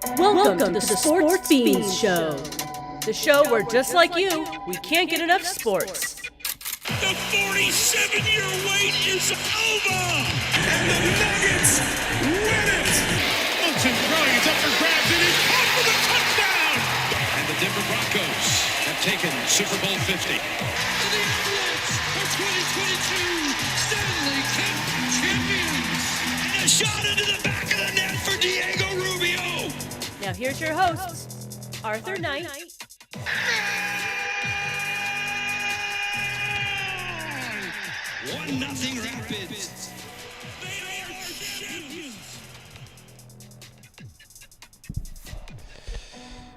Welcome to the Sportz Phenz Show. The show where, just like you, we can't get enough sports. The 47-year wait is over! And the Nuggets win it! Wilson throwing, it's up for grabs, and he's caught for the touchdown! And the Denver Broncos have taken Super Bowl 50. To the Avalanche are 2022 Stanley Cup champions! And a shot into the back of the net for Diego Rubio! Now here's your hosts, Arthur Knight, 1-0 Rapids. They are champions.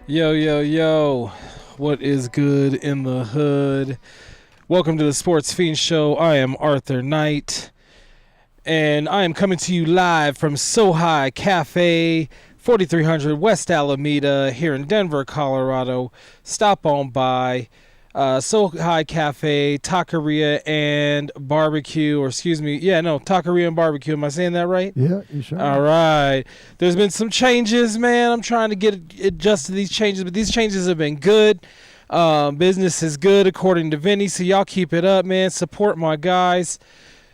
Yo, what is good in the hood? Welcome to the Sportz Phenz Show. I am Arthur Knight, and I am coming to you live from So High Cafe, 4300 West Alameda here in Denver, Colorado. Stop on by So High Cafe, Taqueria and Barbecue, Taqueria and Barbecue. Am I saying that right? Yeah, you sure? All right. There's been some changes, man. I'm trying to get adjusted to these changes, but these changes have been good. Business is good, according to Vinny, so y'all keep it up, man. Support my guys.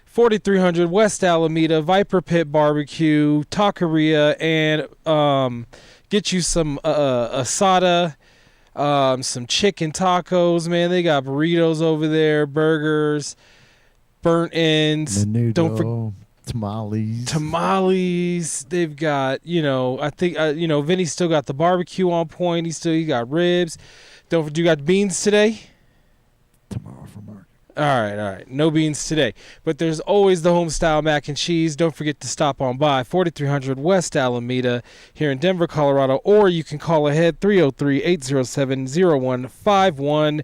4300 West Alameda, Viper Pit Barbecue, Taqueria, and get you some asada, some chicken tacos, man. They got burritos over there, burgers, burnt ends. Menudo, tamales. They've got, I think, Vinny's still got the barbecue on point. He got ribs. You got beans today? Tomorrow for market. All right. No beans today. But there's always the home-style mac and cheese. Don't forget to stop on by 4300 West Alameda here in Denver, Colorado. Or you can call ahead 303-807-0151.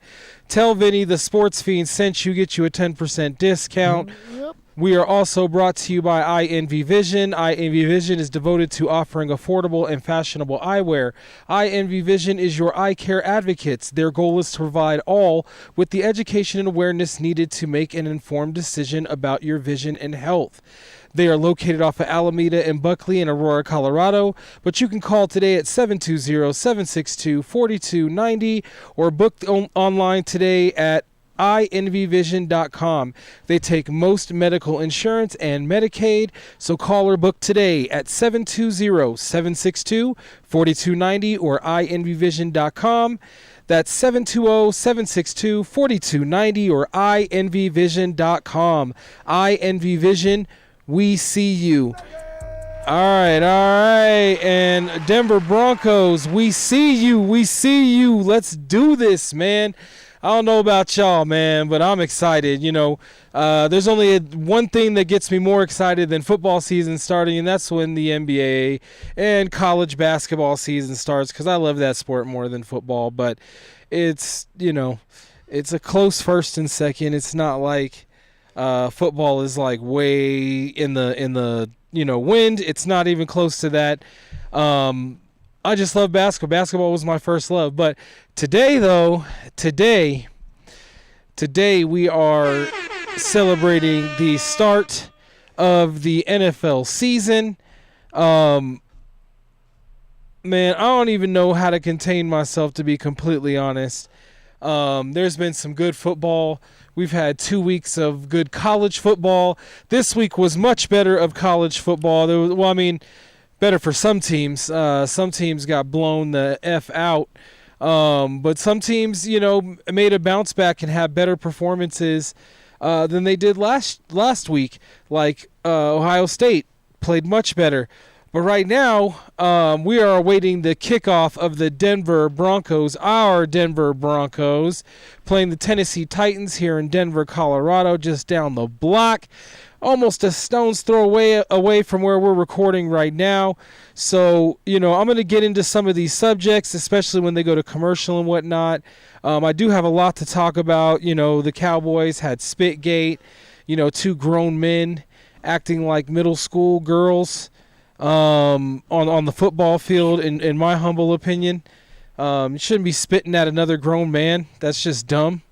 Tell Vinny the Sportz Phenz sent you, get you a 10% discount. Yep. We are also brought to you by INV Vision. INV Vision is devoted to offering affordable and fashionable eyewear. INV Vision is your eye care advocates. Their goal is to provide all with the education and awareness needed to make an informed decision about your vision and health. They are located off of Alameda and Buckley in Aurora, Colorado, but you can call today at 720-762-4290 or book online today at invvision.com. They take most medical insurance and Medicaid, so call or book today at 720-762-4290 or invvision.com. That's 720-762-4290 or invvision.com. INVvision, we see you. All right. And Denver Broncos, we see you. Let's do this, man. I don't know about y'all, man, but I'm excited. There's only one thing that gets me more excited than football season starting, and that's when the NBA and college basketball season starts, because I love that sport more than football. But it's a close first and second. It's not like football is like way in the wind. It's not even close to that. I just love basketball. Basketball was my first love. But today we are celebrating the start of the NFL season. Man, I don't even know how to contain myself, to be completely honest. There's been some good football. We've had 2 weeks of good college football. This week was much better of college football. Better for some teams. Some teams got blown the F out. But some teams, made a bounce back and had better performances than they did last week. Like Ohio State played much better. But right now, we are awaiting the kickoff of the Denver Broncos, our Denver Broncos, playing the Tennessee Titans here in Denver, Colorado, just down the block. Almost a stone's throw away from where we're recording right now. So, I'm going to get into some of these subjects, especially when they go to commercial and whatnot. I do have a lot to talk about. The Cowboys had Spitgate, 2 grown men acting like middle school girls on the football field, in my humble opinion. You shouldn't be spitting at another grown man. That's just dumb.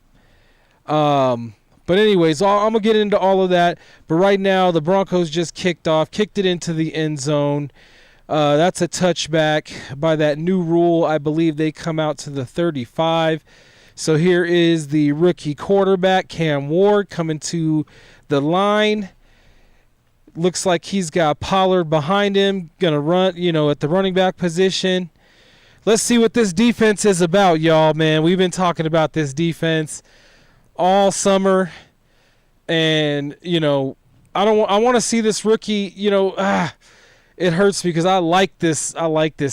But anyways, I'm going to get into all of that. But right now, the Broncos just kicked it into the end zone. That's a touchback by that new rule. I believe they come out to the 35. So here is the rookie quarterback, Cam Ward, coming to the line. Looks like he's got Pollard behind him, going to run, at the running back position. Let's see what this defense is about, y'all, man. We've been talking about this defense all summer. And, I want to see this rookie, it hurts because I like this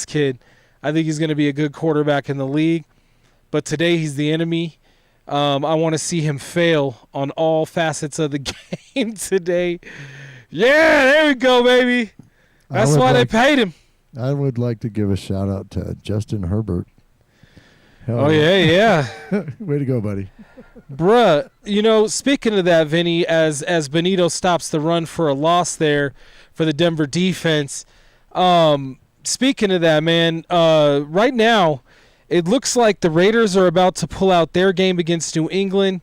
kid. I think he's going to be a good quarterback in the league. But today he's the enemy. I want to see him fail on all facets of the game today. Yeah, there we go, baby. That's why they paid him. I would like to give a shout out to Justin Herbert. Yeah. Way to go, buddy. Bruh, speaking of that, Vinny, as Bonito stops the run for a loss there for the Denver defense, speaking of that, man, right now it looks like the Raiders are about to pull out their game against New England.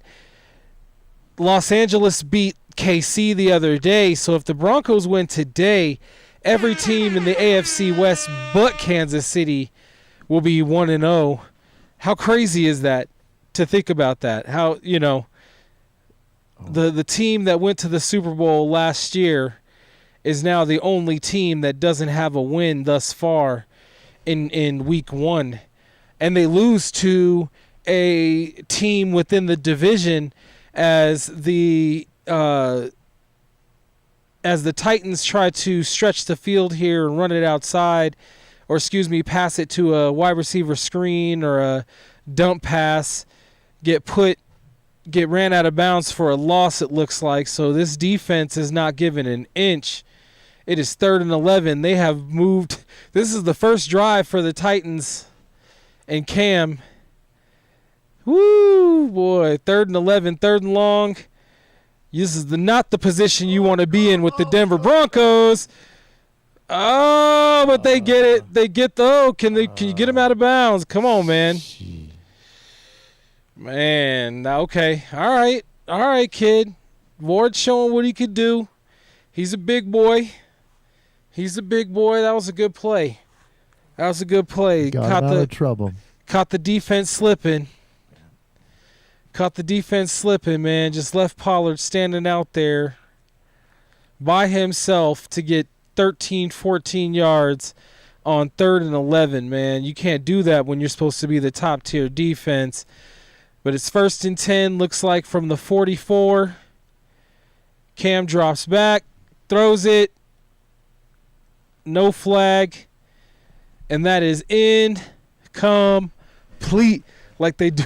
Los Angeles beat KC the other day, so if the Broncos win today, every team in the AFC West but Kansas City will be 1-0. How crazy is that to think about that? How, the team that went to the Super Bowl last year is now the only team that doesn't have a win thus far in week 1. And they lose to a team within the division as the Titans try to stretch the field here and run it outside, pass it to a wide receiver screen or a dump pass, get ran out of bounds for a loss, it looks like. So this defense is not given an inch. It is 3rd and 11. They have moved. This is the first drive for the Titans and Cam. Woo, boy. 3rd and 11, 3rd and long. This is not the position you want to be in with the Denver Broncos. Oh, but they get it. They get can you get him out of bounds? Come on, man. Man, okay. All right, kid. Ward's showing what he could do. He's a big boy. That was a good play. Got out of trouble. Caught the defense slipping. Man. Just left Pollard standing out there by himself to get 13, 14 yards on 3rd and 11, man. You can't do that when you're supposed to be the top-tier defense. But it's 1st and 10, looks like from the 44. Cam drops back, throws it. No flag. And that is incomplete, like they do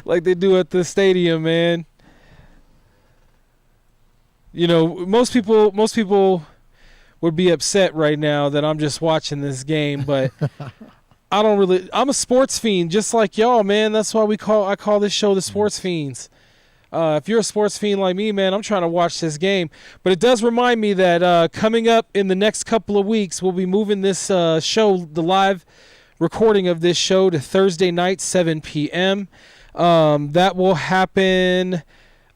like they do at the stadium, man. Most people would be upset right now that I'm just watching this game, but I'm a sports fiend just like y'all, man. That's why I call this show the Sports Fiends. If you're a sports fiend like me, man, I'm trying to watch this game. But it does remind me that coming up in the next couple of weeks, we'll be moving this show, the live recording of this show, to Thursday night, 7 p.m. That will happen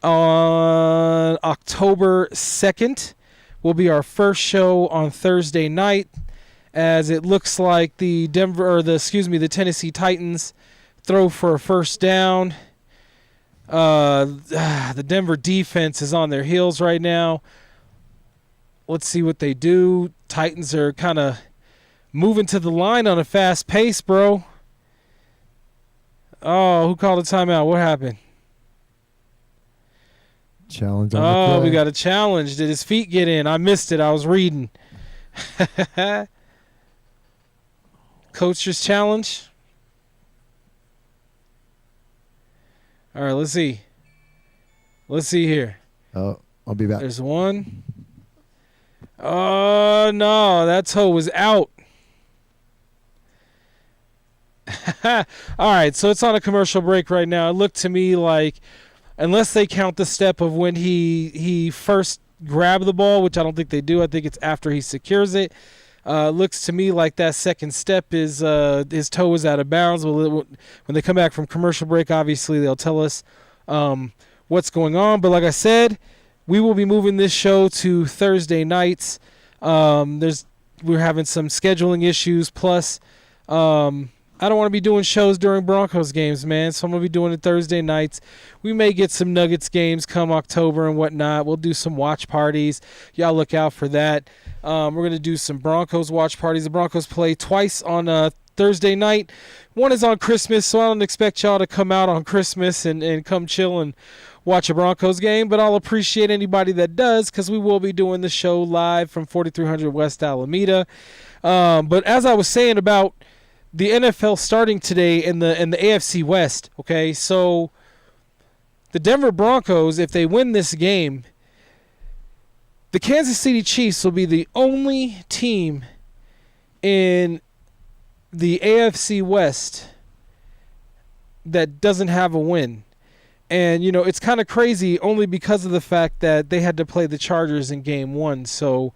on October 2nd. Will be our first show on Thursday night, as it looks like the Tennessee Titans throw for a first down. The Denver defense is on their heels right now. Let's see what they do. Titans are kind of moving to the line on a fast pace, bro. Oh, who called a timeout? What happened? Challenge on the play. We got a challenge. Did his feet get in? I missed it. I was reading. Coach's challenge. All right, let's see. Let's see here. Oh, I'll be back. There's one. Oh, no. That toe was out. All right, so it's on a commercial break right now. It looked to me like, unless they count the step of when he first grabbed the ball, which I don't think they do. I think it's after he secures it. Looks to me like that second step is his toe was out of bounds. When they come back from commercial break, obviously they'll tell us what's going on. But like I said, we will be moving this show to Thursday nights. There's we're having some scheduling issues. Plus, I don't want to be doing shows during Broncos games, man. So I'm going to be doing it Thursday nights. We may get some Nuggets games come October and whatnot. We'll do some watch parties. Y'all look out for that. We're going to do some Broncos watch parties. The Broncos play twice on Thursday night. One is on Christmas, so I don't expect y'all to come out on Christmas and come chill and watch a Broncos game, but I'll appreciate anybody that does because we will be doing the show live from 4300 West Alameda. But as I was saying about the NFL starting today in the AFC West, okay, so the Denver Broncos, if they win this game, the Kansas City Chiefs will be the only team in the AFC West that doesn't have a win. And, you know, it's kind of crazy only because of the fact that they had to play the Chargers in game one. So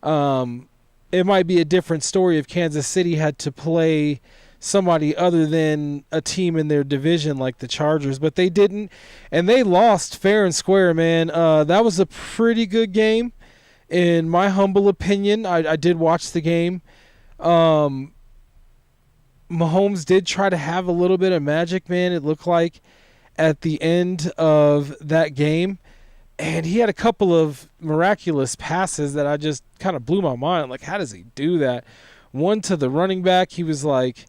it might be a different story if Kansas City had to play somebody other than a team in their division like the Chargers. But they didn't, and they lost fair and square, man. That was a pretty good game, in my humble opinion. I did watch the game. Mahomes did try to have a little bit of magic, man, it looked like, at the end of that game. And he had a couple of miraculous passes that I just kind of blew my mind. Like, how does he do that? One to the running back, he was like,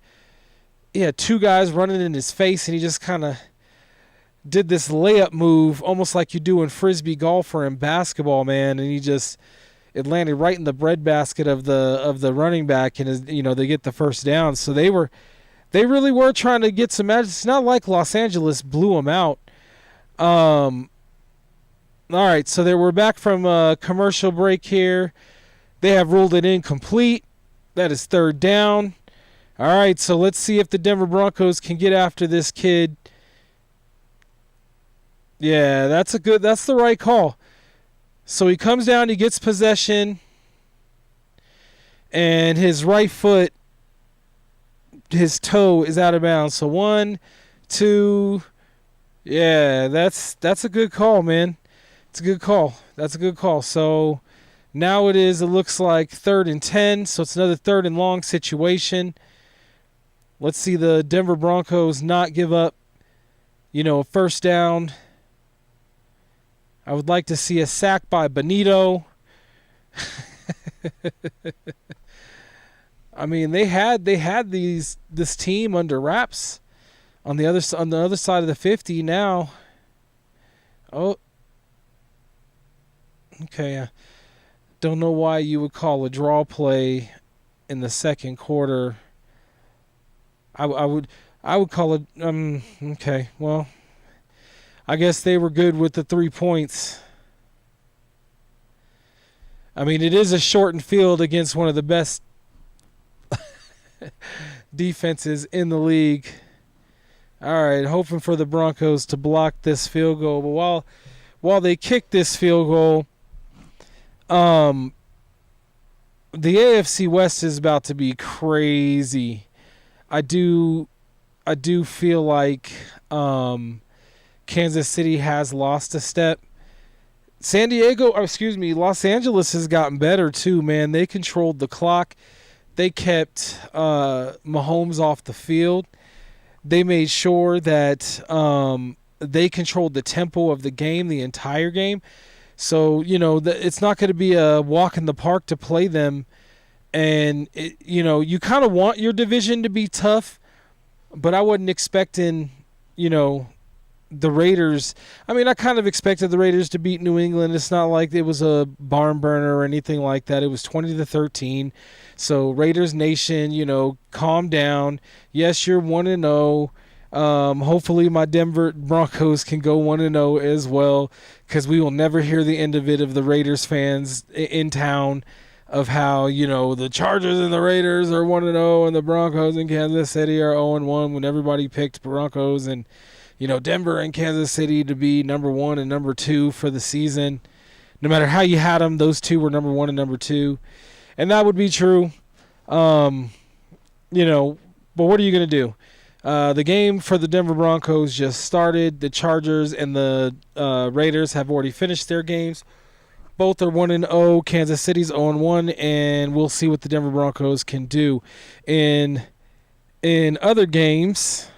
he had two guys running in his face, and he just kind of did this layup move, almost like you do in Frisbee golf or in basketball, man. And it landed right in the breadbasket of the running back, and they get the first down. So they really were trying to get some magic. It's not like Los Angeles blew them out. All right, so we're back from a commercial break here. They have ruled it incomplete. That is third down. All right, so let's see if the Denver Broncos can get after this kid. Yeah, that's the right call. So he comes down, he gets possession, and his right foot, his toe is out of bounds. So 1, 2, yeah, that's a good call, man. It's a good call. That's a good call. So now it looks like 3rd and 10. So it's another 3rd and long situation. Let's see the Denver Broncos not give up, a first down. I would like to see a sack by Bonito. I mean, they had this team under wraps on the other side of the 50 now. Oh. Okay, don't know why you would call a draw play in the second quarter. I would call it. Okay, well, I guess they were good with the 3 points. I mean, it is a shortened field against one of the best defenses in the league. All right, hoping for the Broncos to block this field goal. But while they kick this field goal, the AFC West is about to be crazy. I do feel like Kansas City has lost a step. Los Angeles has gotten better too, man. They controlled the clock. They kept Mahomes off the field. They made sure that they controlled the tempo of the game, the entire game. So, it's not going to be a walk in the park to play them. And, you kind of want your division to be tough, but I wasn't expecting, the Raiders. I mean, I kind of expected the Raiders to beat New England. It's not like it was a barn burner or anything like that. It was 20-13. So Raiders Nation, calm down. Yes, you're 1-0. Hopefully my Denver Broncos can go 1-0 as well, because we will never hear the end of it of the Raiders fans in town of how, the Chargers and the Raiders are 1-0 and the Broncos in Kansas City are 0-1 when everybody picked Broncos and, Denver and Kansas City to be number 1 and number 2 for the season. No matter how you had them, those two were number 1 and number 2. And that would be true. But what are you going to do? The game for the Denver Broncos just started. The Chargers and the Raiders have already finished their games. Both are 1-0. Kansas City's 0-1, and we'll see what the Denver Broncos can do. In other games,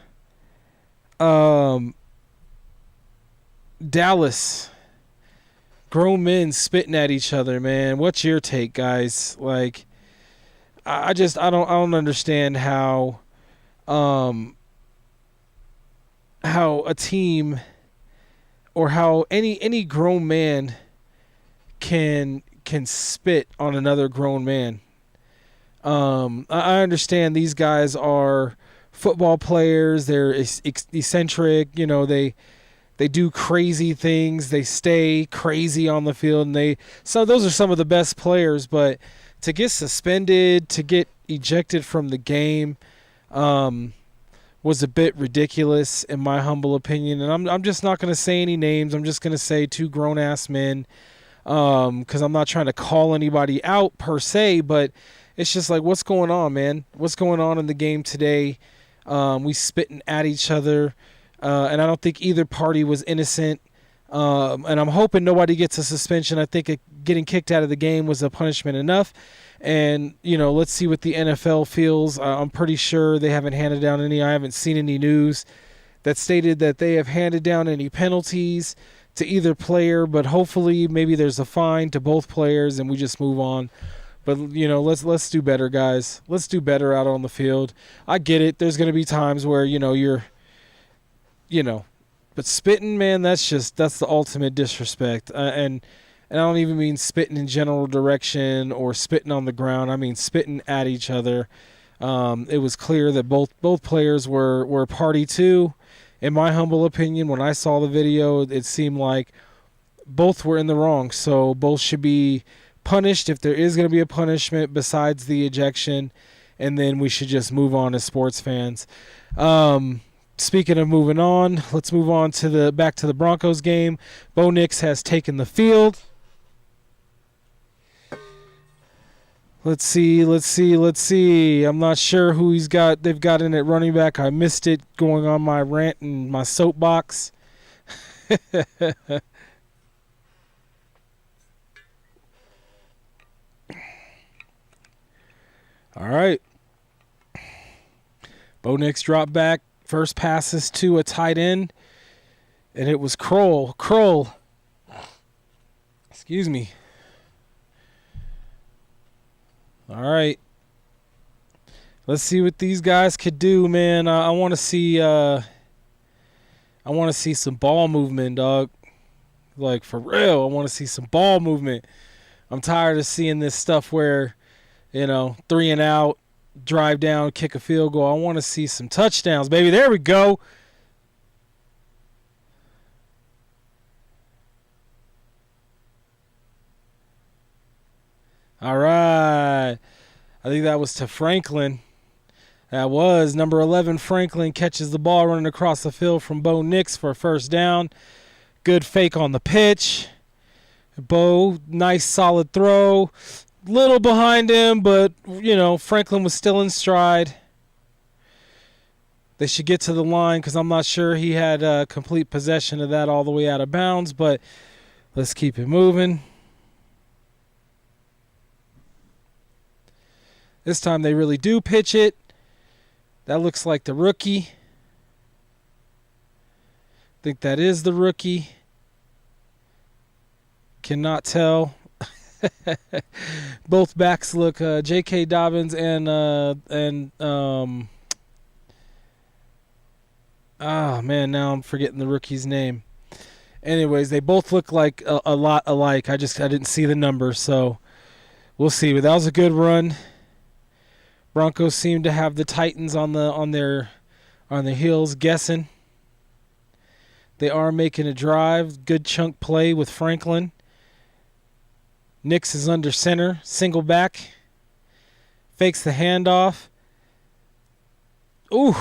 Dallas, grown men spitting at each other, man. What's your take, guys? Like, I don't understand how a team or how any grown man can spit on another grown man. I understand these guys are football players. They're eccentric. You know, they do crazy things. They stay crazy on the field, and so those are some of the best players. But to get suspended, to get ejected from the game, was a bit ridiculous in my humble opinion. And I'm just not going to say any names. I'm just going to say two grown-ass men, because I'm not trying to call anybody out per se, but it's just like, what's going on, man? What's going on in the game today? We spitting at each other, and I don't think either party was innocent. And I'm hoping nobody gets a suspension. I think getting kicked out of the game was a punishment enough. And, you know, let's see what the NFL feels. I'm pretty sure they haven't handed down any. I haven't seen any news that stated that they have handed down any penalties to either player, but hopefully maybe there's a fine to both players and we just move on. But, you know, let's do better, guys. Let's do better out on the field. I get it. There's going to be times where, but spitting, man, that's the ultimate disrespect. And I don't even mean spitting in general direction or spitting on the ground. I mean spitting at each other. It was clear that both players were party to. In my humble opinion, when I saw the video, it seemed like both were in the wrong. So both should be punished if there is going to be a punishment besides the ejection, and then we should just move on as sports fans. Speaking of moving on, let's move on to back to the Broncos game. Bo Nix has taken the field. Let's see. I'm not sure who they've got in at running back. I missed it going on my rant and my soapbox. All right. Bo Nix dropped back. First passes to a tight end, and it was Kroll. Excuse me. All right. Let's see what these guys could do, man. I want to see some ball movement, dog. Like, for real, I want to see some ball movement. I'm tired of seeing this stuff where, 3 and out, drive down, kick a field goal. I want to see some touchdowns, baby. There we go. All right. I think that was to Franklin. That was number 11. Franklin catches the ball running across the field from Bo Nix for a first down. Good fake on the pitch. Bo, nice solid throw. Little behind him, but, Franklin was still in stride. They should get to the line because I'm not sure he had complete possession of that all the way out of bounds, but let's keep it moving. This time they really do pitch it. That looks like the rookie. I think that is the rookie. Cannot tell. Both backs look J.K. Dobbins and now I'm forgetting the rookie's name. Anyways, they both look like a lot alike. I didn't see the number, so we'll see. But that was a good run. Broncos seem to have the Titans on their heels guessing. They are making a drive. Good chunk play with Franklin. Nix is under center, single back, fakes the handoff. Ooh.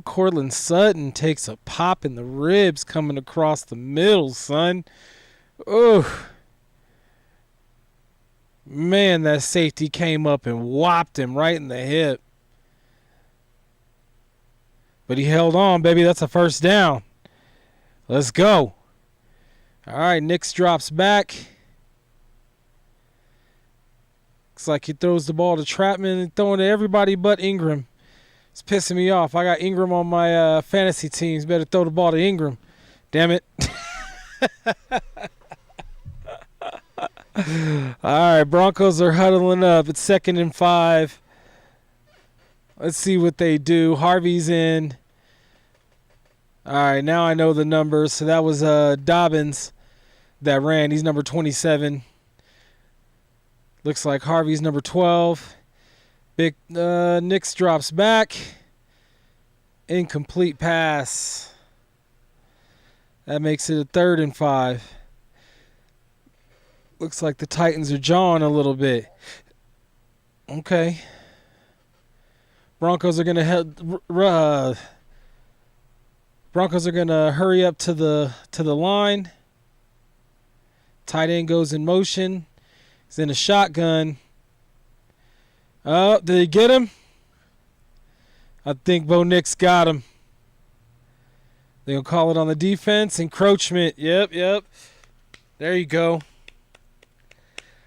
Cortland Sutton takes a pop in the ribs coming across the middle, son. Ooh. Man, that safety came up and whopped him right in the hip. But he held on, baby. That's a first down. Let's go. All right, Nix drops back. Looks like he throws the ball to Trapman and throwing to everybody but Ingram. It's pissing me off. I got Ingram on my fantasy teams. Better throw the ball to Ingram. Damn it. All right, Broncos are huddling up. It's 2nd and 5. Let's see what they do. Harvey's in. All right, now I know the numbers. So that was Dobbins that ran. He's number 27. Looks like Harvey's number 12. Big Nix drops back. Incomplete pass. That makes it a 3rd and 5. Looks like the Titans are jawing a little bit. Okay. Broncos are gonna hurry up to the line. Tight end goes in motion. He's in a shotgun. Oh, did he get him? I think Bo Nix got him. They're going to call it on the defense. Encroachment. Yep. There you go.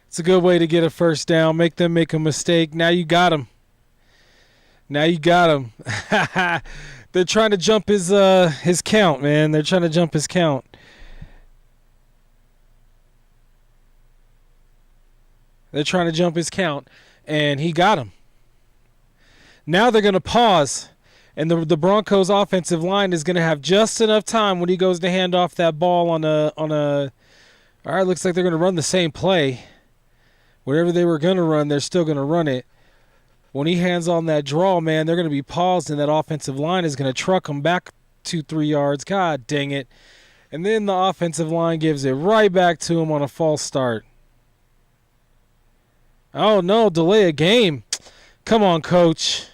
It's a good way to get a first down. Make them make a mistake. Now you got him. They're trying to jump his count, man. They're trying to jump his count. And he got him. Now they're going to pause, and the Broncos offensive line is going to have just enough time when he goes to hand off that ball on a. All right, looks like they're going to run the same play. Whatever they were going to run, they're still going to run it. When he hands on that draw, man, they're going to be paused, and that offensive line is going to truck them back 2-3 yards. God dang it. And then the offensive line gives it right back to him on a false start. Oh, no, delay a game. Come on, coach.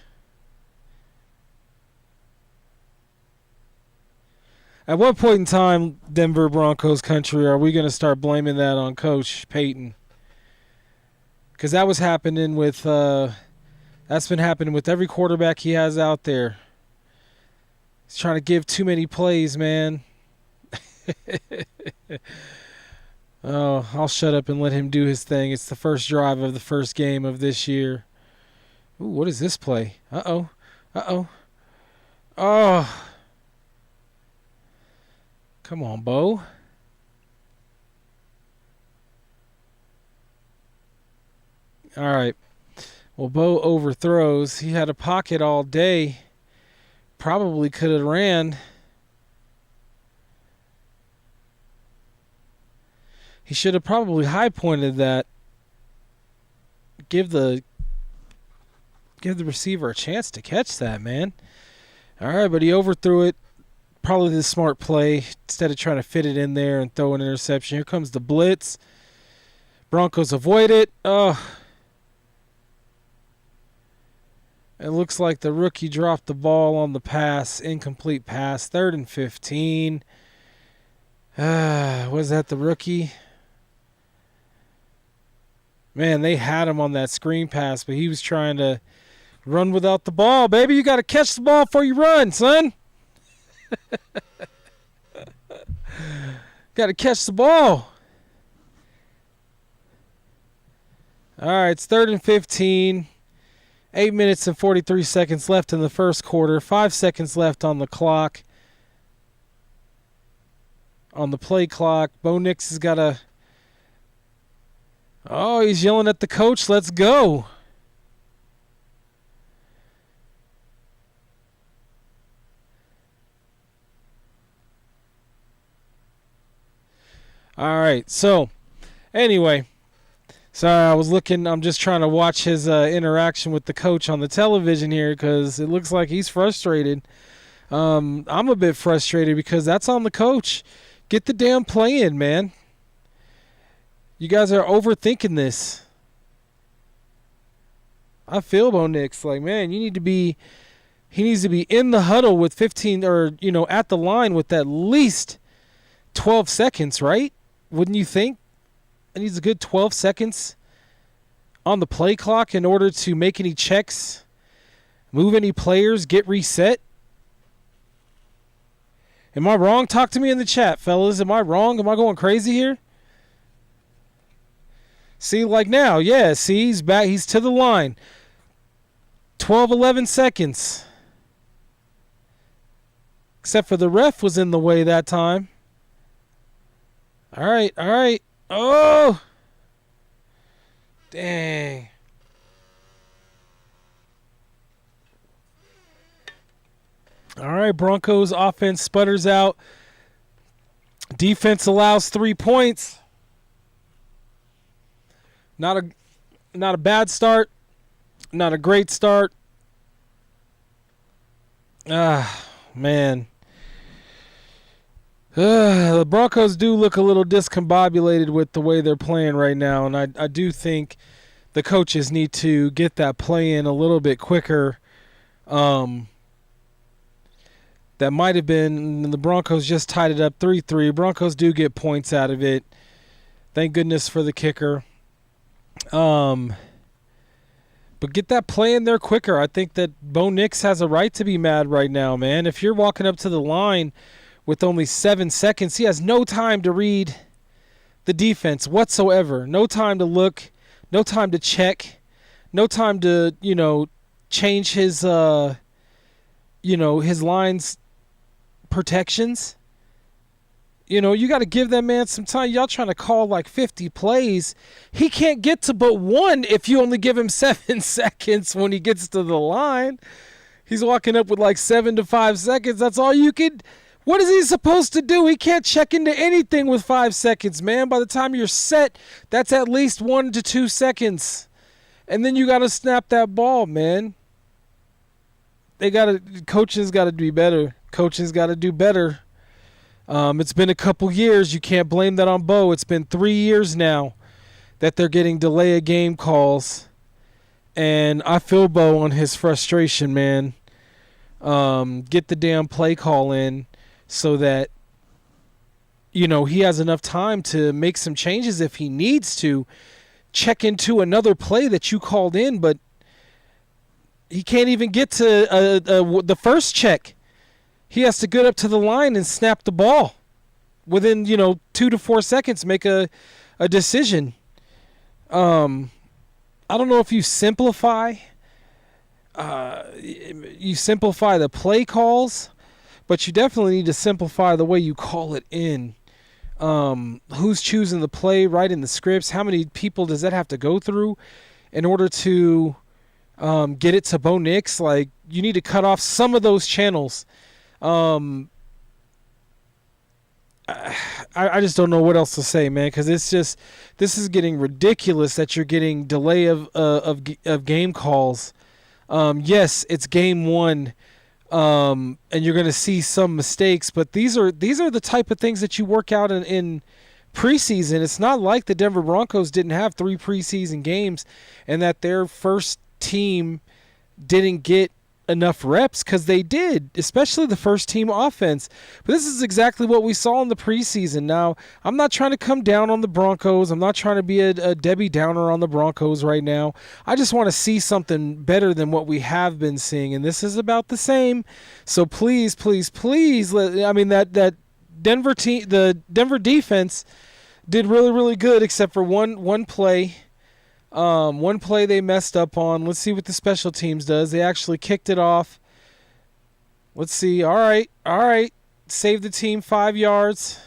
At what point in time, Denver Broncos country, are we going to start blaming that on Coach Payton? Because that was happening with that's been happening with every quarterback he has out there. He's trying to give too many plays, man. Oh, I'll shut up and let him do his thing. It's the first drive of the first game of this year. Ooh, what is this play? Uh-oh. Oh. Come on, Bo. All right. Well, Bo overthrows. He had a pocket all day. Probably could have ran. He should have probably high-pointed that. Give the receiver a chance to catch that, man. All right, but he overthrew it. Probably the smart play instead of trying to fit it in there and throw an interception. Here comes the blitz. Broncos avoid it. Oh. It looks like the rookie dropped the ball on the pass. Incomplete pass. 3rd and 15. Was that the rookie? Man, they had him on that screen pass, but he was trying to run without the ball. Baby, you got to catch the ball before you run, son. Got to catch the ball. All right, it's 3rd and 15. 8 minutes and 43 seconds left in the first quarter. 5 seconds left on the clock. On the play clock. Bo Nix has got a... Oh, he's yelling at the coach. Let's go. All right. So, anyway. Sorry, I was looking. I'm just trying to watch his interaction with the coach on the television here because it looks like he's frustrated. I'm a bit frustrated because that's on the coach. Get the damn play in, man. You guys are overthinking this. I feel Bo Nix. Like, man, he needs to be in the huddle with 15 or, at the line with at least 12 seconds, right? Wouldn't you think? It needs a good 12 seconds on the play clock in order to make any checks, move any players, get reset. Am I wrong? Talk to me in the chat, fellas. Am I wrong? Am I going crazy here? See, like now, yeah, see, he's back. He's to the line. 12, 11 seconds. Except for the ref was in the way that time. All right, all right. Oh! Dang. All right, Broncos offense sputters out. Defense allows 3 points. Not a bad start. Not a great start. Man. The Broncos do look a little discombobulated with the way they're playing right now, and I do think the coaches need to get that play in a little bit quicker. That might have been, the Broncos just tied it up 3-3. Broncos do get points out of it. Thank goodness for the kicker. But get that play in there quicker. I think that Bo Nix has a right to be mad right now, man. If you're walking up to the line with only 7 seconds, he has no time to read the defense whatsoever. No time to look, no time to check, no time to, change his, his lines protections. You got to give that man some time. Y'all trying to call like 50 plays. He can't get to but one if you only give him 7 seconds when he gets to the line. He's walking up with like 7 to 5 seconds. That's all you could. What is he supposed to do? He can't check into anything with 5 seconds, man. By the time you're set, that's at least 1 to 2 seconds. And then you got to snap that ball, man. Coaching's got to be better. Coaching's got to do better. It's been a couple years. You can't blame that on Bo. It's been 3 years now that they're getting delay of game calls. And I feel Bo on his frustration, man. Get the damn play call in so that, he has enough time to make some changes if he needs to. Check into another play that you called in, but he can't even get to the first check. He has to get up to the line and snap the ball within, 2 to 4 seconds, make a decision. I don't know if you simplify the play calls, but you definitely need to simplify the way you call it in. Who's choosing the play right in the scripts? How many people does that have to go through in order to get it to Bo Nix? Like, you need to cut off some of those channels. I just don't know what else to say, man, because this is getting ridiculous that you're getting delay of game calls. Yes, it's game one, and you're going to see some mistakes, but these are the type of things that you work out in preseason. It's not like the Denver Broncos didn't have 3 preseason games and that their first team didn't get enough reps, because they did, especially the first team offense. But this is exactly what we saw in the preseason. Now, I'm not trying to come down on the Broncos. I'm not trying to be a Debbie Downer on the Broncos right now. I just want to see something better than what we have been seeing, and this is about the same. So please, please, please, that Denver team, the Denver defense did really, really good, except for one play. One play they messed up on. Let's see what the special teams does. They actually kicked it off. Let's see. All right. Save the team 5 yards.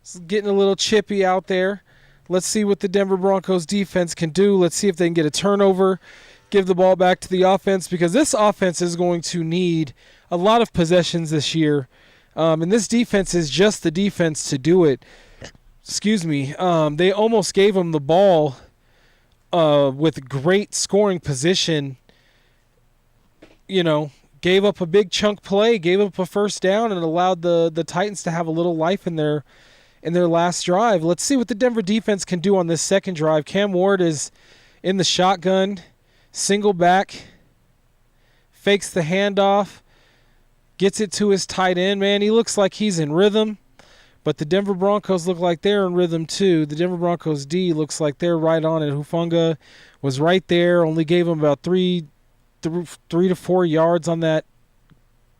It's getting a little chippy out there. Let's see what the Denver Broncos defense can do. Let's see if they can get a turnover, give the ball back to the offense, because this offense is going to need a lot of possessions this year. And this defense is just the defense to do it. Excuse me. They almost gave them the ball with great scoring position, gave up a big chunk play, gave up a first down, and allowed the Titans to have a little life in their last drive. Let's see what the Denver defense can do on this second drive. Cam Ward is in the shotgun, single back, fakes the handoff, gets it to his tight end. Man, he looks like he's in rhythm. But the Denver Broncos look like they're in rhythm too. The Denver Broncos D looks like they're right on it. Hufanga was right there, only gave him about 3 to 4 yards on that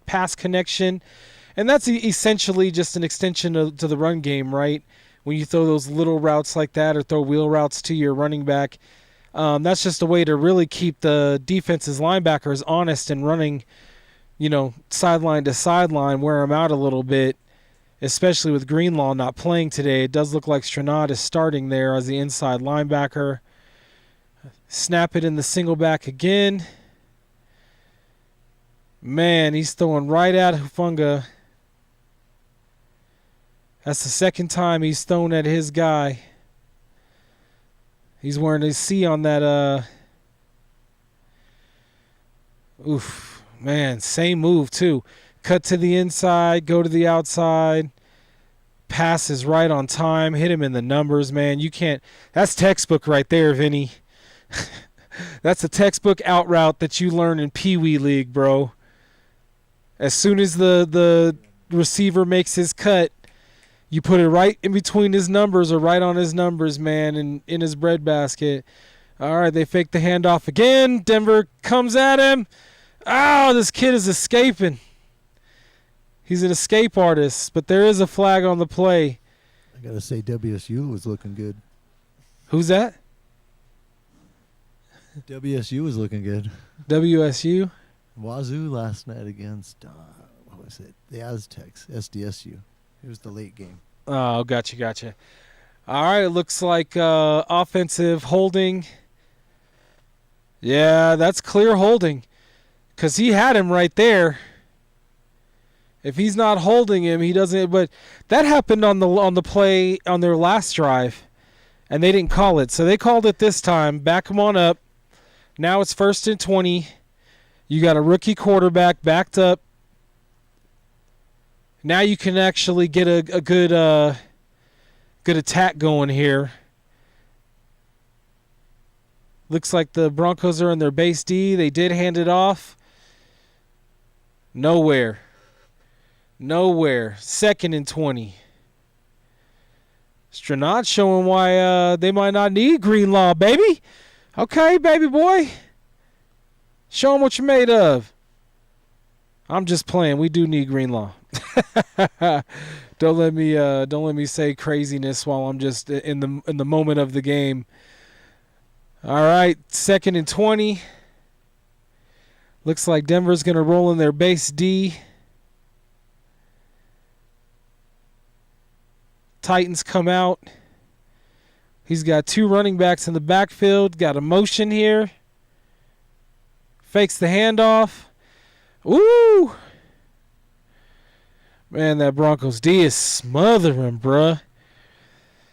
pass connection. And that's essentially just an extension to the run game, right? When you throw those little routes like that or throw wheel routes to your running back, that's just a way to really keep the defense's linebackers honest and running, sideline to sideline, wear them out a little bit, especially with Greenlaw not playing today. It does look like Stranad is starting there as the inside linebacker. Snap it in the single back again. Man, he's throwing right at Hufanga. That's the second time he's thrown at his guy. He's wearing a C on that. Oof, man, same move too. Cut to the inside, go to the outside. Pass is right on time. Hit him in the numbers, man. You can't. That's textbook right there, Vinny. That's a textbook out route that you learn in Pee Wee League, bro. As soon as the receiver makes his cut, you put it right in between his numbers or right on his numbers, man, and in his breadbasket. All right, they fake the handoff again. Denver comes at him. Oh, this kid is escaping. He's an escape artist, but there is a flag on the play. I got to say WSU was looking good. Who's that? WSU was looking good. WSU? Wazoo last night against, what was it? The Aztecs, SDSU. It was the late game. Oh, gotcha. All right, it looks like offensive holding. Yeah, that's clear holding because he had him right there. If he's not holding him, he doesn't. But that happened on the play on their last drive, and they didn't call it. So they called it this time. Back him on up. Now it's 1st and 20. You got a rookie quarterback backed up. Now you can actually get a good attack going here. Looks like the Broncos are in their base D. They did hand it off. Nowhere. 2nd and 20. Stranad showing why they might not need Greenlaw, baby. Okay, baby boy. Show them what you're made of. I'm just playing. We do need Greenlaw. Don't let me say craziness while I'm just in the moment of the game. All right, 2nd and 20. Looks like Denver's going to roll in their base D. Titans come out. He's got 2 running backs in the backfield. Got a motion here. Fakes the handoff. Ooh. Man, that Broncos D is smothering, bruh.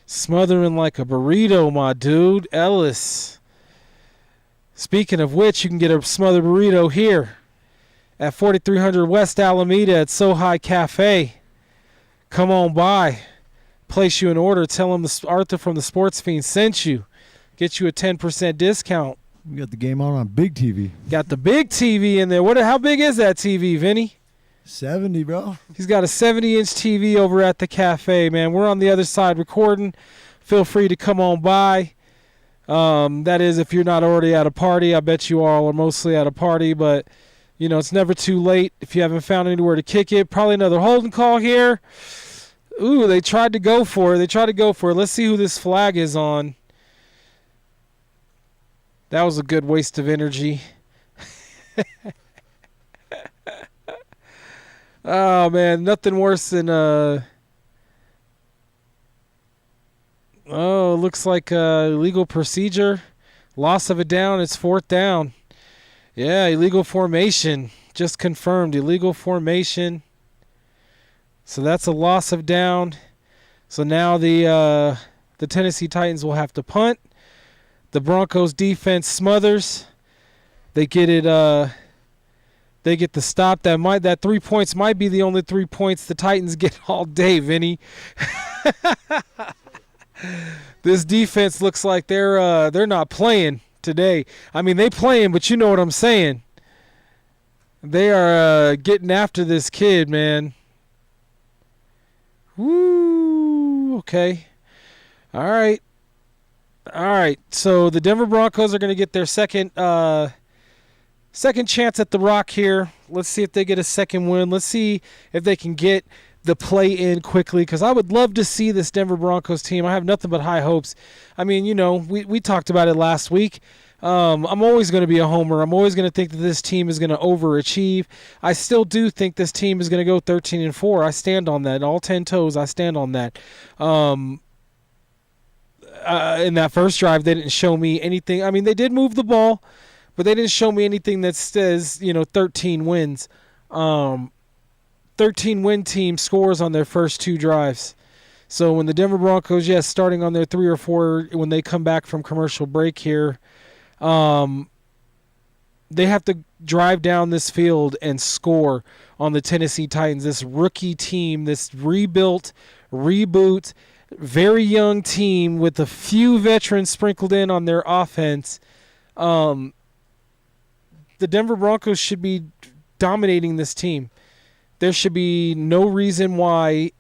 Smothering like a burrito, my dude. Ellis. Speaking of which, you can get a smothered burrito here at 4300 West Alameda at Sohai Cafe. Come on by. Place you an order. Tell them Arthur from the Sportz Phenz sent you. Get you a 10% discount. We got the game on big TV. Got the big TV in there. How big is that TV, Vinny? 70, bro. He's got a 70-inch TV over at the cafe, man. We're on the other side recording. Feel free to come on by. That is, if you're not already at a party. I bet you all are mostly at a party, but, it's never too late if you haven't found anywhere to kick it. Probably another holding call here. Ooh, they tried to go for it. Let's see who this flag is on. That was a good waste of energy. Oh, man, nothing worse than looks like illegal procedure. Loss of a down. It's 4th down. Yeah, illegal formation. Just confirmed. Illegal formation. So that's a loss of down. So now the Tennessee Titans will have to punt. The Broncos defense smothers. They get it. They get the stop. That 3 points might be the only 3 points the Titans get all day, Vinny. This defense looks like they're not playing today. I mean, they playing, but you know what I'm saying. They are getting after this kid, man. Woo. Okay. All right. So the Denver Broncos are going to get their second Second chance at the Rock here. Let's see if they get a second win. Let's see if they can get the play in quickly, because I would love to see this Denver Broncos team. I have nothing but high hopes. I mean, we talked about it last week. I'm always going to be a homer. I'm always going to think that this team is going to overachieve. I still do think this team is going to go 13-4. I stand on that. All 10 toes, I stand on that. In that first drive, they didn't show me anything. I mean, they did move the ball, but they didn't show me anything that says, 13 wins. 13-win team scores on their first 2 drives. So when the Denver Broncos, starting on their 3 or 4, when they come back from commercial break here, they have to drive down this field and score on the Tennessee Titans, this rookie team, this rebuilt, reboot, very young team with a few veterans sprinkled in on their offense. The Denver Broncos should be dominating this team. There should be no reason why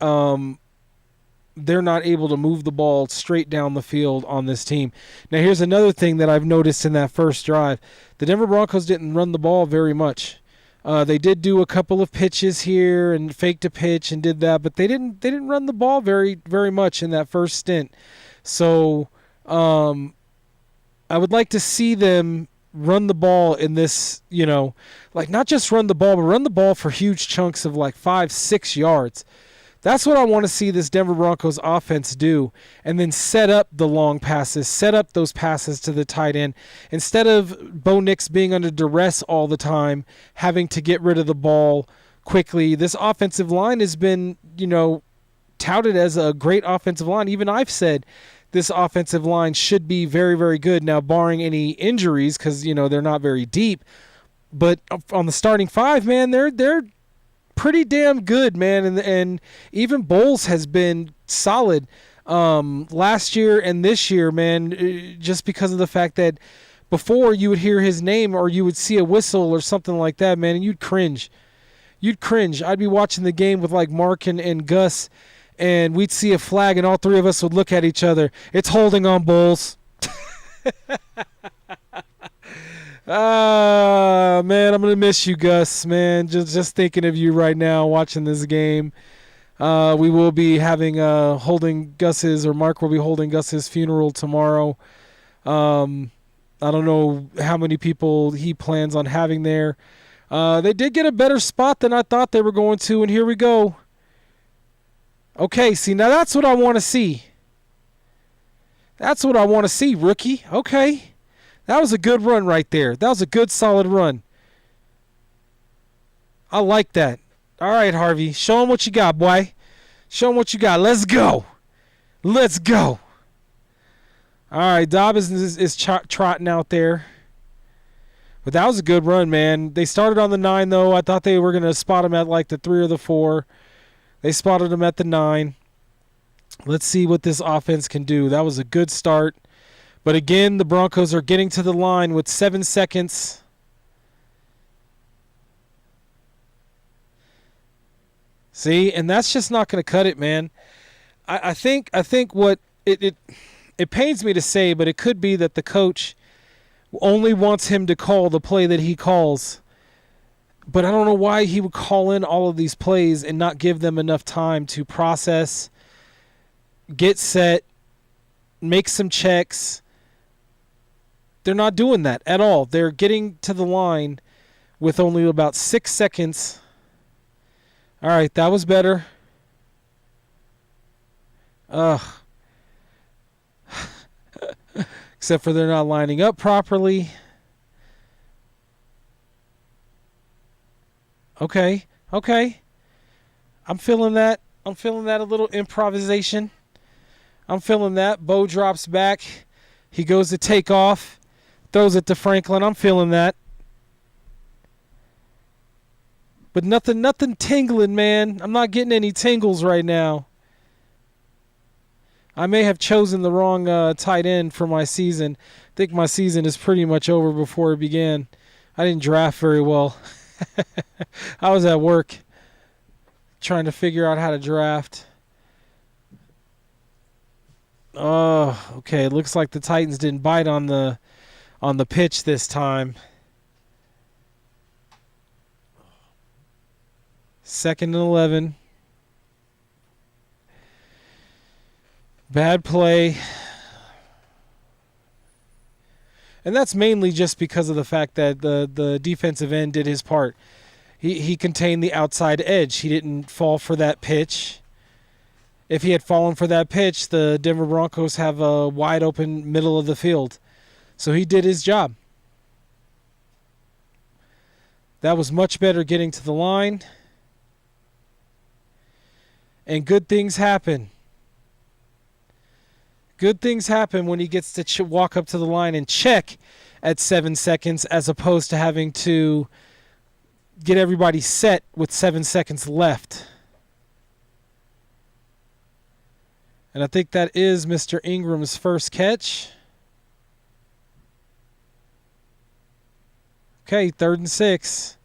they're not able to move the ball straight down the field on this team. Now, here's another thing that I've noticed in that first drive. The Denver Broncos didn't run the ball very much. They did do a couple of pitches here and faked a pitch and did that, but they didn't run the ball very, very much in that first stint. So I would like to see them run the ball in this, not just run the ball, but run the ball for huge chunks of 5-6 yards. That's what I want to see this Denver Broncos offense do, and then set up the long passes, set up those passes to the tight end. Instead of Bo Nix being under duress all the time, having to get rid of the ball quickly, this offensive line has been, touted as a great offensive line. Even I've said this offensive line should be very, very good. Now, barring any injuries, because, they're not very deep. But on the starting 5, man, they're pretty damn good, man. And even Bowles has been solid last year and this year, man, just because of the fact that before you would hear his name or you would see a whistle or something like that, man, and you'd cringe. I'd be watching the game with Mark and Gus, and we'd see a flag, and all 3 of us would look at each other. It's holding on, Bowles. Man, I'm going to miss you, Gus, man. Just thinking of you right now watching this game. We will be having holding Gus's, or Mark will be holding Gus's funeral tomorrow. I don't know how many people he plans on having there. They did get a better spot than I thought they were going to, and here we go. Okay, see, now that's what I want to see. That's what I want to see, rookie. Okay. That was a good run right there. That was a good, solid run. I like that. All right, Harvey. Show him what you got, boy. Show him what you got. Let's go. Let's go. All right, Dobbins is trotting out there. But that was a good run, man. They started on the 9, though. I thought they were going to spot him at the 3 or the 4. They spotted him at the 9. Let's see what this offense can do. That was a good start. But again, the Broncos are getting to the line with 7 seconds. See, and that's just not going to cut it, man. I think what it pains me to say, but it could be that the coach only wants him to call the play that he calls. But I don't know why he would call in all of these plays and not give them enough time to process, get set, make some checks. They're not doing that at all. They're getting to the line with only about 6 seconds. All right, that was better. Except for they're not lining up properly. Okay. I'm feeling that. A little improvisation. I'm feeling that. Bo drops back. He goes to take off. Throws it to Franklin. I'm feeling that. But nothing tingling, man. I'm not getting any tingles right now. I may have chosen the wrong tight end for my season. I think my season is pretty much over before it began. I didn't draft very well. I was at work trying to figure out how to draft. Oh, okay. It looks like the Titans didn't bite on the pitch this time. 2nd and 11. Bad play. And that's mainly just because of the fact that the defensive end did his part. He contained the outside edge. He didn't fall for that pitch. If he had fallen for that pitch, the Denver Broncos have a wide open middle of the field. So he did his job. That was much better getting to the line. And good things happen. Good things happen when he gets to walk up to the line and check at 7 seconds as opposed to having to get everybody set with 7 seconds left. And I think that is Mr. Ingram's first catch. Okay, 3rd and 6.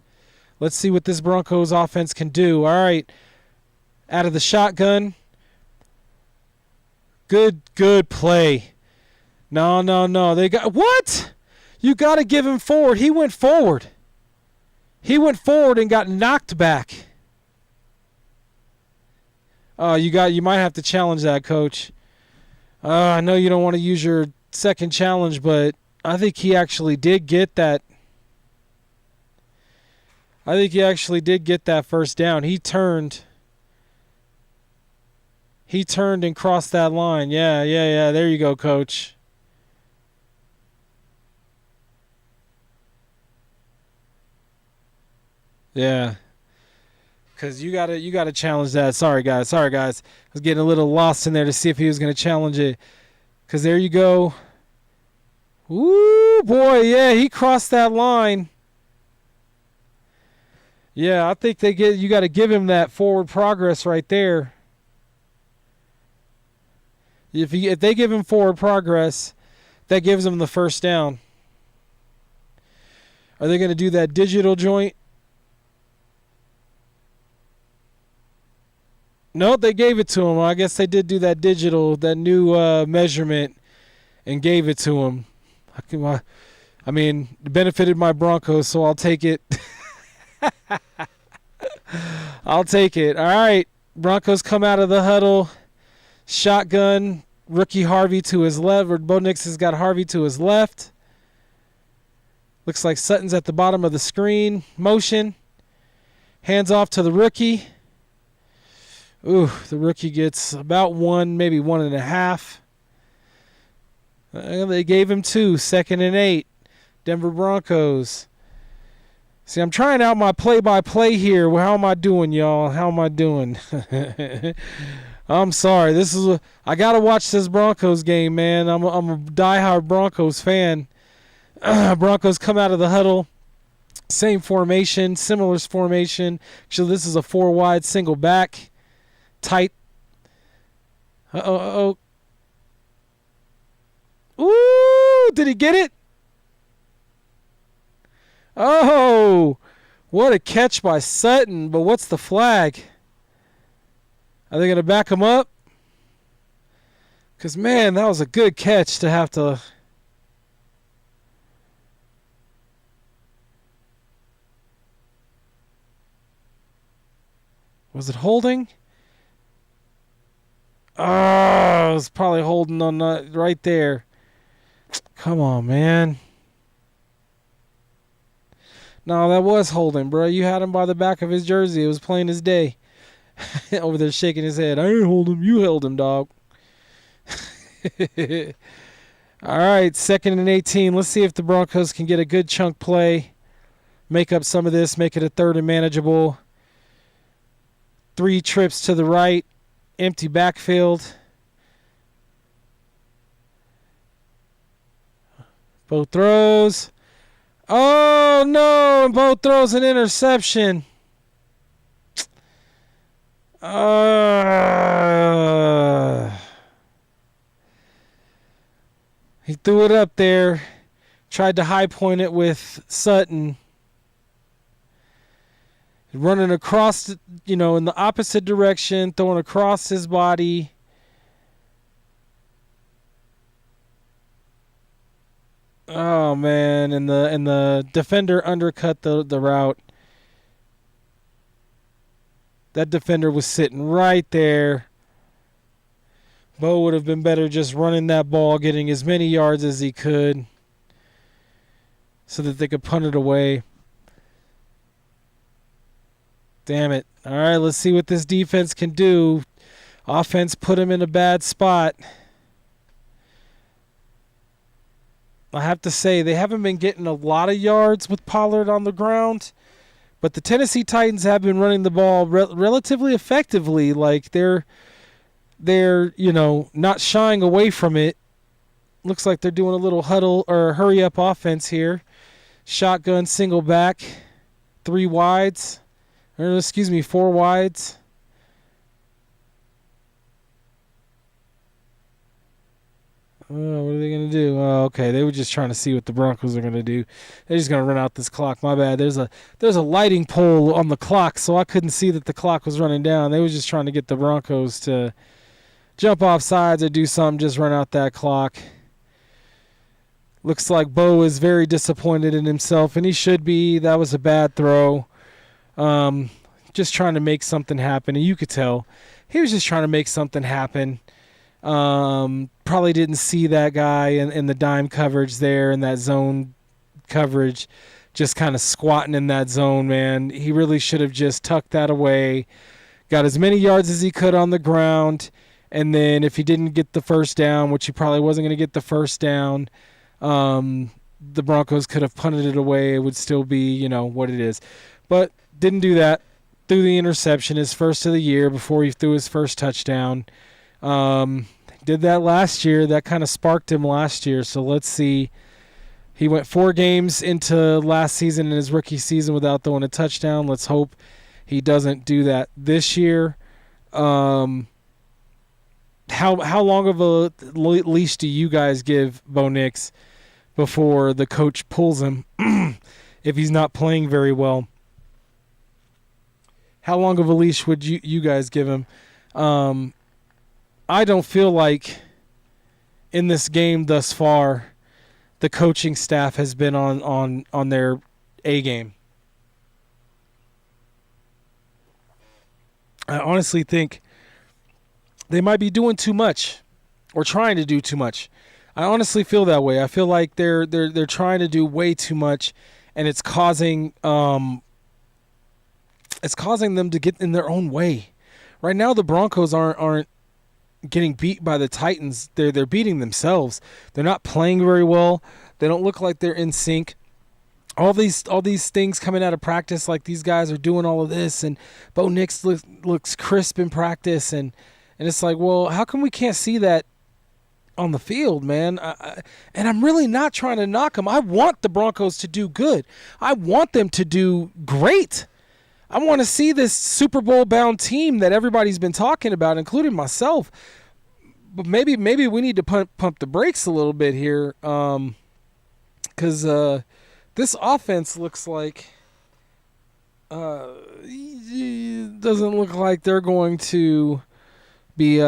Let's see what this Broncos offense can do. All right, out of the shotgun. Good play. No. They got what? You got to give him forward. He went forward. He went forward and got knocked back. Oh, you might have to challenge that, coach. I know you don't want to use your second challenge, but I think he actually did get that. I think he actually did get that first down. He turned and crossed that line. Yeah. There you go, coach. Yeah. Because you gotta challenge that. Sorry guys. I was getting a little lost in there to see if he was gonna challenge it. Because there you go. Woo, boy, yeah, he crossed that line. Yeah, I think you got to give him that forward progress right there. If they give him forward progress, that gives him the first down. Are they going to do that digital joint? No, they gave it to him. I guess they did do that digital, that new measurement, and gave it to him. I mean, it benefited my Broncos, so I'll take it. I'll take it. All right. Broncos come out of the huddle. Shotgun. Rookie Harvey to his left. Or Bo Nix has got Harvey to his left. Looks like Sutton's at the bottom of the screen. Motion. Hands off to the rookie. Ooh, the rookie gets about 1, maybe 1.5. They gave him 2. 2nd and 8. Denver Broncos. See, I'm trying out my play-by-play here. Well, how am I doing, y'all? How am I doing? I'm sorry. I got to watch this Broncos game, man. I'm a diehard Broncos fan. Broncos come out of the huddle. Same formation, similar formation. Actually, this is a 4-wide single back. Tight. Uh-oh. Ooh, did he get it? Oh, what a catch by Sutton. But what's the flag? Are they going to back him up? Because, man, that was a good catch to have to. Was it holding? Oh, it was probably holding on that right there. Come on, man. No, that was holding, bro. You had him by the back of his jersey. It was plain as day. Over there shaking his head. I didn't hold him. You held him, dog. All right, 2nd and 18. Let's see if the Broncos can get a good chunk play. Make up some of this. Make it a 3rd and manageable. 3 trips to the right. Empty backfield. Both throws. Oh, no, and both throws an interception. He threw it up there. Tried to high point it with Sutton. Running across, in the opposite direction, throwing across his body. Oh man, and the defender undercut the route. That defender was sitting right there. Bo would have been better just running that ball, getting as many yards as he could so that they could punt it away. Damn it. All right, let's see what this defense can do. Offense put him in a bad spot. I have to say, they haven't been getting a lot of yards with Pollard on the ground, but the Tennessee Titans have been running the ball relatively effectively. Like they're not shying away from it. Looks like they're doing a little huddle or hurry up offense here. Shotgun, single back, 4 wides. What are they going to do? Oh, okay, they were just trying to see what the Broncos are going to do. They're just going to run out this clock. My bad. There's a lighting pole on the clock, so I couldn't see that the clock was running down. They were just trying to get the Broncos to jump off sides or do something, just run out that clock. Looks like Bo is very disappointed in himself, and he should be. That was a bad throw. Just trying to make something happen, and you could tell he was just trying to make something happen. Probably didn't see that guy in the dime coverage there, in that zone coverage, just kind of squatting in that zone, man. He really should have just tucked that away, got as many yards as he could on the ground, and then if he didn't get the first down, which he probably wasn't going to get the first down, the Broncos could have punted it away. It would still be, what it is. But didn't do that. Threw the interception, his first of the year, before he threw his first touchdown. Did that last year. That kind of sparked him last year. So let's see. He went 4 games into last season in his rookie season without throwing a touchdown. Let's hope he doesn't do that this year. How long of a leash do you guys give Bo Nix before the coach pulls him if he's not playing very well? How long of a leash would you guys give him? I don't feel like in this game thus far the coaching staff has been on their A game. I honestly think they might be doing too much or trying to do too much. I honestly feel that way. I feel like they're trying to do way too much, and it's causing them to get in their own way. Right now the Broncos aren't getting beat by the Titans. They're beating themselves. They're not playing very well. They don't look like they're in sync. All these things coming out of practice, like these guys are doing all of this, and Bo Nix looks crisp in practice, and it's like, well, how come we can't see that on the field, man? And I'm really not trying to knock them. I want the Broncos to do good. I want them to do great. I want to see this Super Bowl-bound team that everybody's been talking about, including myself. But maybe we need to pump the brakes a little bit here, because this offense looks like doesn't look like they're going to be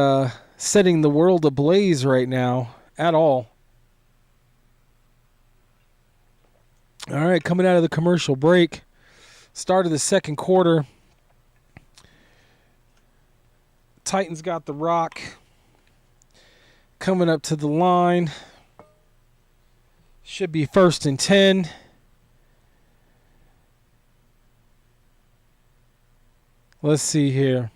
setting the world ablaze right now at all. All right, coming out of the commercial break. Start of the second quarter. Titans got the rock. Coming up to the line. Should be 1st and 10. Let's see here.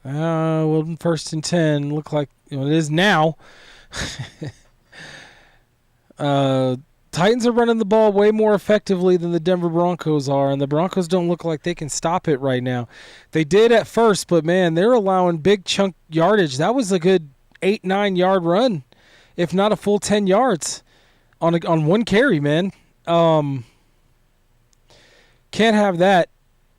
Well, 1st and 10. Look like it is now. Titans are running the ball way more effectively than the Denver Broncos are, and the Broncos don't look like they can stop it right now. They did at first, but, man, they're allowing big chunk yardage. That was a good 8-9 yard run, if not a full 10 yards on one carry, man. Can't have that.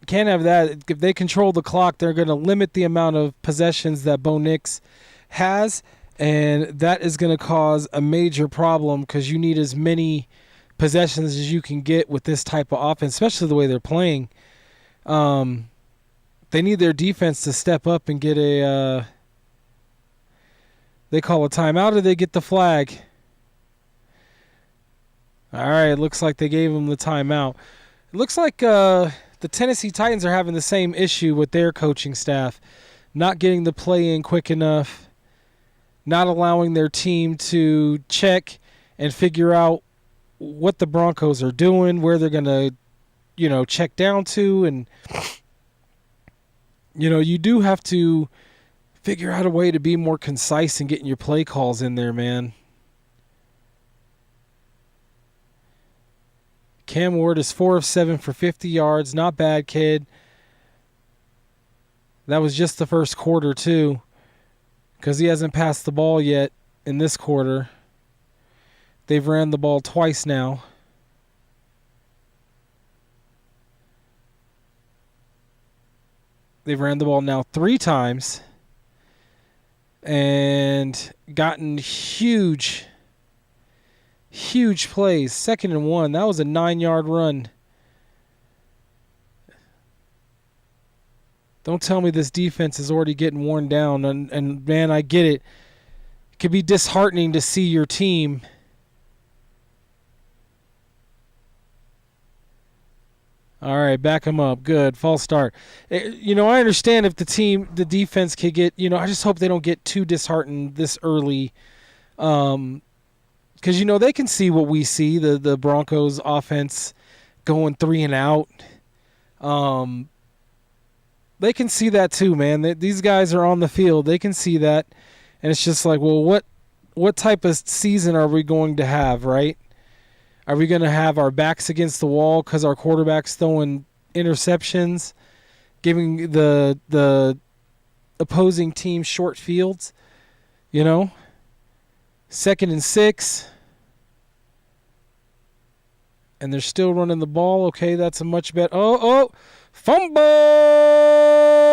Can't have that. If they control the clock, they're going to limit the amount of possessions that Bo Nix has, and that is going to cause a major problem because you need as many possessions as you can get with this type of offense, especially the way they're playing. They need their defense to step up and get they call a timeout or they get the flag. All right, it looks like they gave them the timeout. It looks like the Tennessee Titans are having the same issue with their coaching staff, not getting the play in quick enough, not allowing their team to check and figure out what the Broncos are doing, where they're going to, check down to. And, you do have to figure out a way to be more concise in getting your play calls in there, man. Cam Ward is 4 of 7 for 50 yards. Not bad, kid. That was just the first quarter, too, because he hasn't passed the ball yet in this quarter. They've ran the ball twice now. They've ran the ball now 3 times and gotten huge plays. 2nd and 1. That was a 9-yard run. Don't tell me this defense is already getting worn down. And man, I get it. It can be disheartening to see your team all right, back him up. Good. False start. I understand if the defense could get, I just hope they don't get too disheartened this early. Because, they can see what we see, the Broncos offense going 3 and out. They can see that too, man. These guys are on the field. They can see that. And it's just like, well, what type of season are we going to have, right? Are we going to have our backs against the wall because our quarterback's throwing interceptions, giving the opposing team short fields? 2nd and 6. And they're still running the ball. Okay, that's a much better. Oh, fumble!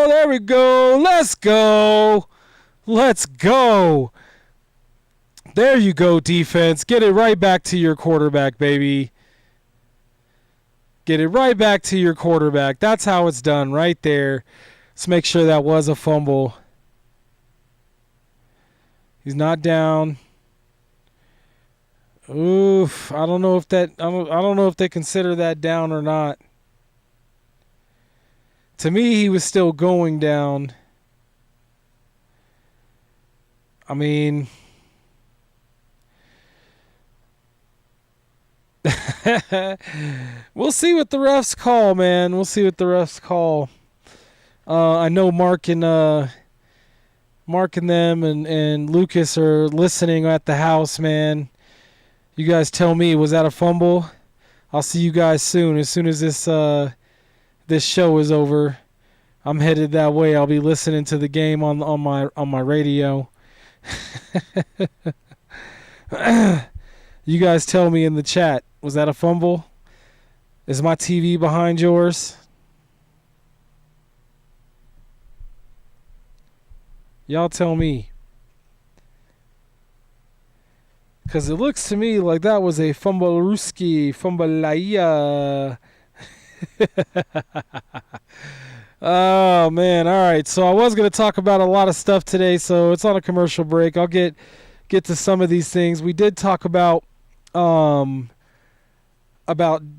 There we go. Let's go. There you go, defense. Get it right back to your quarterback, baby. Get it right back to your quarterback. That's how it's done right there. Let's make sure that was a fumble. He's not down. Oof. I don't know if they consider that down or not. To me, he was still going down. I mean, we'll see what the refs call, man. We'll see what the refs call. I know Mark and them and Lucas are listening at the house, man. You guys tell me, was that a fumble? I'll see you guys soon. As soon as this show is over, I'm headed that way. I'll be listening to the game on my radio. You guys tell me in the chat, was that a fumble? Is my TV behind yours? Y'all tell me. Because it looks to me like that was a fumblerooski, fumbleia. Oh, man. All right. So I was going to talk about a lot of stuff today, so it's on a commercial break. I'll get to some of these things. We did talk about the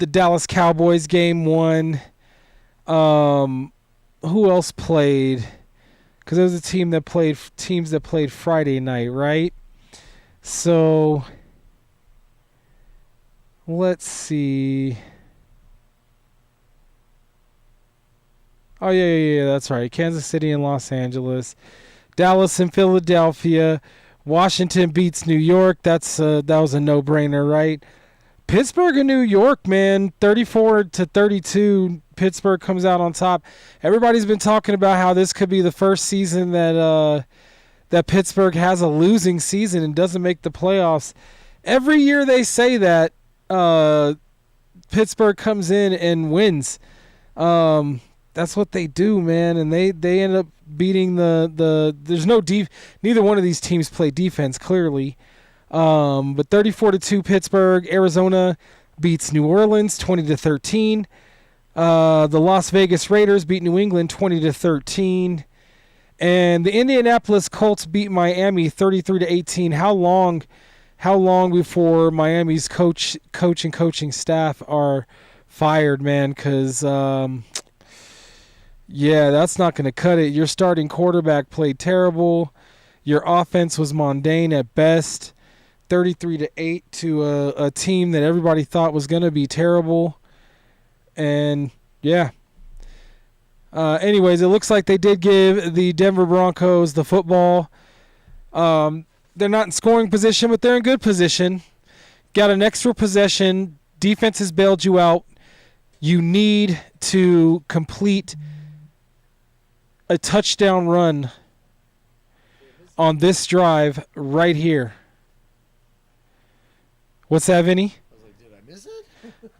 Dallas Cowboys game 1. Who else played? Because there was a teams that played Friday night, right? So let's see. Oh, yeah, that's right. Kansas City and Los Angeles. Dallas and Philadelphia. Washington beats New York. That was a no-brainer, right? Pittsburgh and New York, man, 34-32. Pittsburgh comes out on top. Everybody's been talking about how this could be the first season that Pittsburgh has a losing season and doesn't make the playoffs. Every year they say that Pittsburgh comes in and wins. That's what they do, man, and they end up beating the there's no neither one of these teams play defense clearly. But 34-2 Pittsburgh. Arizona beats New Orleans 20-13. The Las Vegas Raiders beat New England 20-13. And the Indianapolis Colts beat Miami 33-18. How long before Miami's coach and coaching staff are fired, man, because, that's not going to cut it. Your starting quarterback played terrible. Your offense was mundane at best. 33-8 to a team that everybody thought was going to be terrible. And, anyways, it looks like they did give the Denver Broncos the football. They're not in scoring position, but they're in good position. Got an extra possession. Defense has bailed you out. You need to complete a touchdown run on this drive right here. What's that, Vinny? I was like, did I miss it?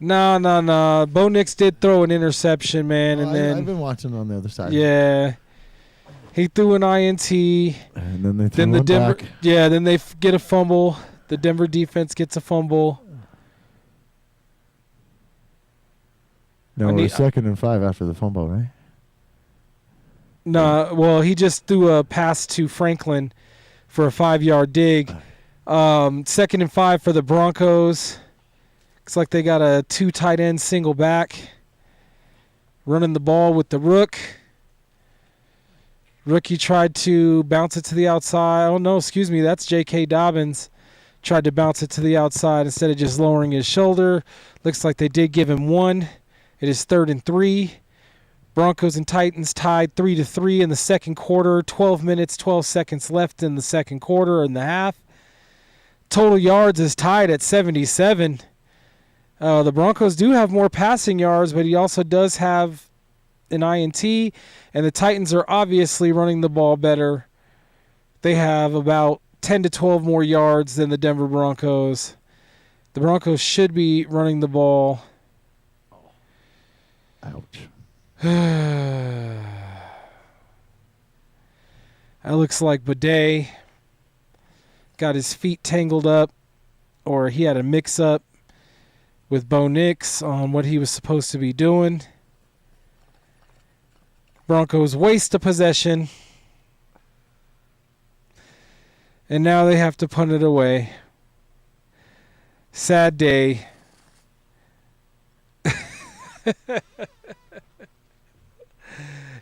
No. Bo Nix did throw an interception, man. I've been watching on the other side. Yeah. He threw an INT. And then they threw one back. Yeah, then they get a fumble. The Denver defense gets a fumble. No, we're 2nd and 5 after the fumble, right? No, well, he just threw a pass to Franklin for a 5-yard dig. 2nd and 5 for the Broncos. Looks like they got a 2 tight end single back. Running the ball with the rook. Rookie tried to bounce it to the outside. Oh, no, excuse me. That's J.K. Dobbins. Tried to bounce it to the outside instead of just lowering his shoulder. Looks like they did give him 1. It is 3rd and 3. Broncos and Titans tied 3-3 in the second quarter. 12 minutes, 12 seconds left in the second quarter and the half. Total yards is tied at 77. The Broncos do have more passing yards, but he also does have an INT, and the Titans are obviously running the ball better. They have about 10 to 12 more yards than the Denver Broncos. The Broncos should be running the ball. Ouch. That looks like Bidet got his feet tangled up, or he had a mix-up with Bo Nix on what he was supposed to be doing. Broncos waste a possession, and now they have to punt it away. Sad day.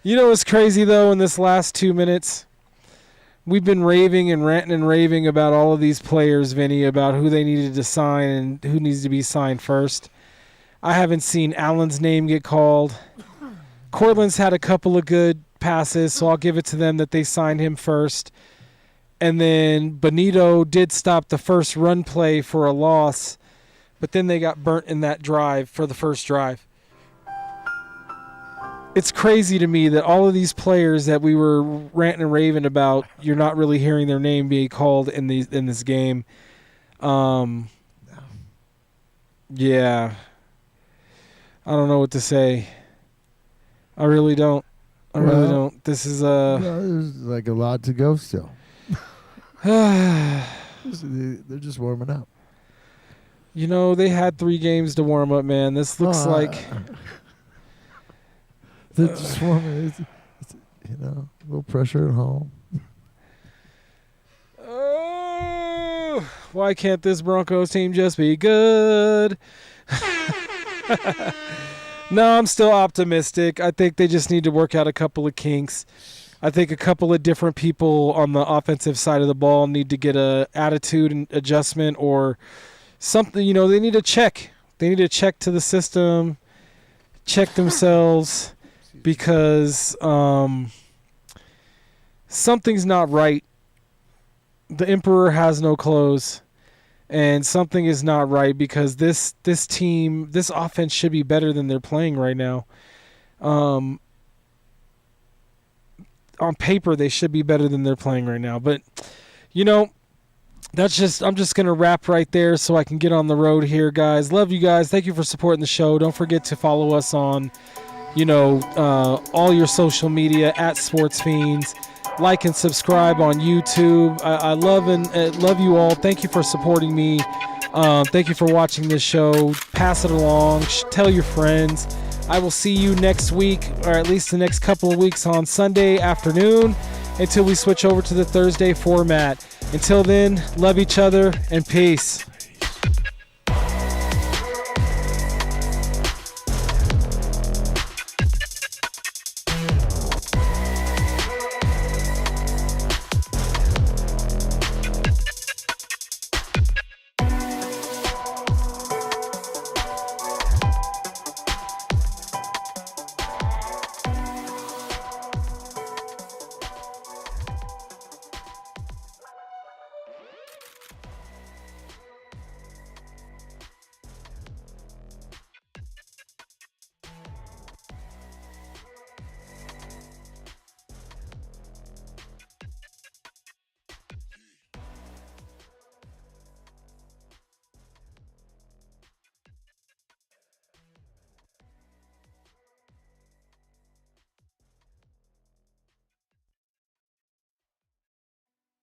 You know what's crazy, though, in this last 2 minutes? We've been raving and ranting and raving about all of these players, Vinny, about who they needed to sign and who needs to be signed first. I haven't seen Allen's name get called. Cortland's had a couple of good passes, so I'll give it to them that they signed him first. And then Bonito did stop the first run play for a loss, but then they got burnt in that drive for the first drive. It's crazy to me that all of these players that we were ranting and raving about, you're not really hearing their name being called in this game. Yeah. I don't know what to say. I really don't. Really don't. This is there's like a lot to go still. They're just warming up. You know, they had 3 games to warm up, man. This looks like... They're just warming. It's, a little pressure at home. Oh, why can't this Broncos team just be good? No, I'm still optimistic. I think they just need to work out a couple of kinks. I think a couple of different people on the offensive side of the ball need to get a attitude and adjustment or something. They need to check. They need to check to the system, check themselves, because something's not right. The Emperor has no clothes, and something is not right because this team, this offense should be better than they're playing right now. On paper, they should be better than they're playing right now. But, I'm just going to wrap right there so I can get on the road here, guys. Love you guys. Thank you for supporting the show. Don't forget to follow us on, all your social media at Sportz Phenz. Like and subscribe on YouTube. I love you all. Thank you for supporting me. Thank you for watching this show. Pass it along. Tell your friends. I will see you next week, or at least the next couple of weeks, on Sunday afternoon until we switch over to the Thursday format. Until then, love each other and peace.